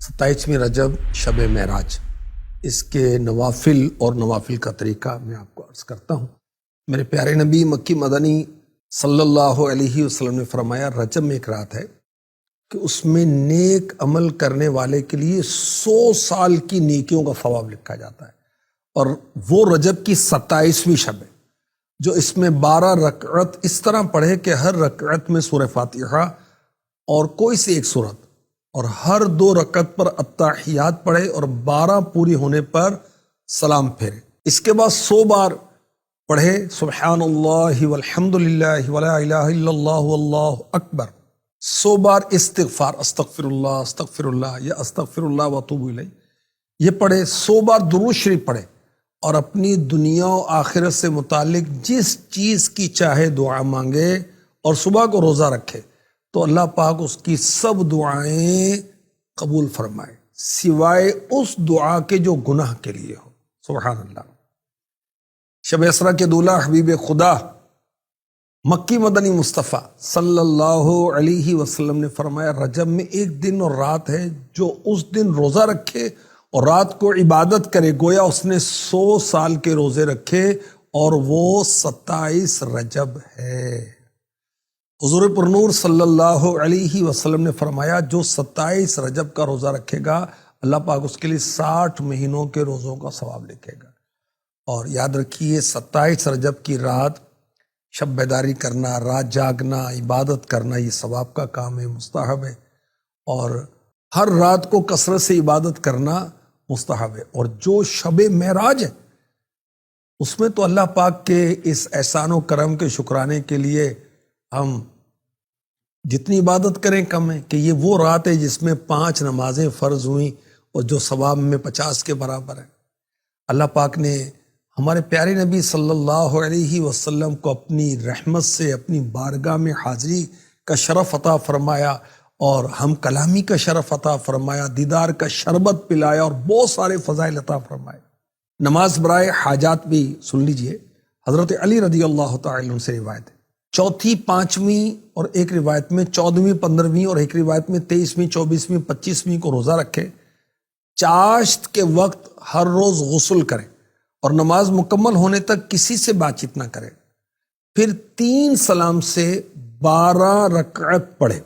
27ویں رجب شب معراج، اس کے نوافل اور نوافل کا طریقہ میں آپ کو عرض کرتا ہوں۔ میرے پیارے نبی مکی مدنی صلی اللہ علیہ وسلم نے فرمایا، رجب میں ایک رات ہے کہ اس میں نیک عمل کرنے والے کے لیے 100 سال کی نیکیوں کا ثواب لکھا جاتا ہے، اور وہ رجب کی 27ویں شب ہے جو اس میں 12 رکعت اس طرح پڑھے کہ ہر رکعت میں سورہ فاتحہ اور کوئی سی ایک سورت، اور ہر 2 رکعت پر التحیات پڑھے اور 12 پوری ہونے پر سلام پھیرے۔ اس کے بعد 100 بار پڑھے سبحان اللہ والحمد للہ ولا الہ الا اللہ واللہ اکبر، 100 بار استغفار استغفر اللہ یا استغفر اللہ واتوب الیہ یہ پڑھے، 100 بار درود شریف پڑھے، اور اپنی دنیا و آخرت سے متعلق جس چیز کی چاہے دعا مانگے، اور صبح کو روزہ رکھے تو اللہ پاک اس کی سب دعائیں قبول فرمائے سوائے اس دعا کے جو گناہ کے لیے ہو۔ سبحان اللہ۔ شب اسرا کے دولہ حبیب خدا مکی مدنی مصطفیٰ صلی اللہ علیہ وسلم نے فرمایا، رجب میں ایک دن اور رات ہے، جو اس دن روزہ رکھے اور رات کو عبادت کرے گویا اس نے 100 سال کے روزے رکھے، اور وہ 27 رجب ہے۔ حضور پرنور صلی اللہ علیہ وسلم نے فرمایا، جو 27 رجب کا روزہ رکھے گا اللہ پاک اس کے لیے 60 مہینوں کے روزوں کا ثواب لکھے گا۔ اور یاد رکھیے، 27 رجب کی رات شب بیداری کرنا، رات جاگنا، عبادت کرنا، یہ ثواب کا کام ہے، مستحب ہے، اور ہر رات کو کثرت سے عبادت کرنا مستحب ہے۔ اور جو شب معراج ہے اس میں تو اللہ پاک کے اس احسان و کرم کے شکرانے کے لیے ہم جتنی عبادت کریں کم ہے، کہ یہ وہ رات ہے جس میں 5 نمازیں فرض ہوئیں اور جو ثواب میں 50 کے برابر ہے۔ اللہ پاک نے ہمارے پیارے نبی صلی اللہ علیہ وسلم کو اپنی رحمت سے اپنی بارگاہ میں حاضری کا شرف عطا فرمایا، اور ہم کلامی کا شرف عطا فرمایا، دیدار کا شربت پلایا، اور بہت سارے فضائل عطا فرمائے۔ نماز برائے حاجات بھی سن لیجئے، حضرت علی رضی اللہ تعالی عنہ سے روایت ہے، 4تھی 5ویں اور ایک روایت میں 14ویں 15ویں اور ایک روایت میں 23ویں 24ویں 25ویں کو روزہ رکھے، چاشت کے وقت ہر روز غسل کرے اور نماز مکمل ہونے تک کسی سے بات چیت نہ کرے، پھر 3 سلام سے 12 رکعت پڑھے،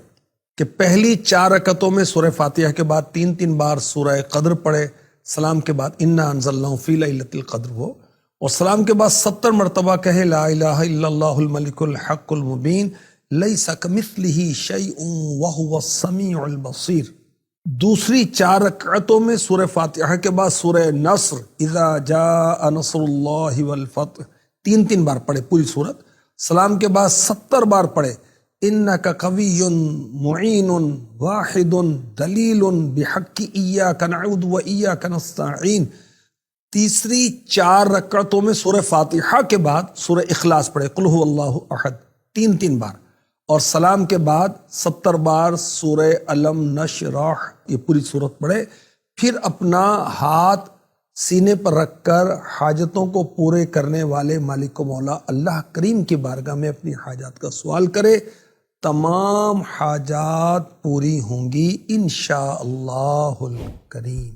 کہ پہلی 4 رکعتوں میں سورہ فاتحہ کے بعد 3 بار سورہ قدر پڑھے، سلام کے بعد انا انزلناہ فی لیلۃ القدر ہو، اور سلام کے بعد 70 مرتبہ کہے لا الہ الا اللہ الملک الحق المبین لیس کمثلہ شیء وہو السمیع البصیر۔ دوسری 4 رکعتوں میں سورہ فاتحہ کے بعد سورہ نصر اذا جاء نصر اللہ والفتح 3 بار پڑھے پوری صورت، سلام کے بعد 70 بار پڑھے انک قوی معین واحد دلیل بحق ایاک نعبد و ایاک نستعین۔ تیسری 4 رکعتوں میں سورہ فاتحہ کے بعد سورہ اخلاص پڑھے قل هو اللہ احد 3 بار، اور سلام کے بعد 70 بار سورہ علم نشرح یہ پوری صورت پڑھے، پھر اپنا ہاتھ سینے پر رکھ کر حاجتوں کو پورے کرنے والے مالک و مولا اللہ کریم کی بارگاہ میں اپنی حاجات کا سوال کرے، تمام حاجات پوری ہوں گی انشاءاللہ الکریم۔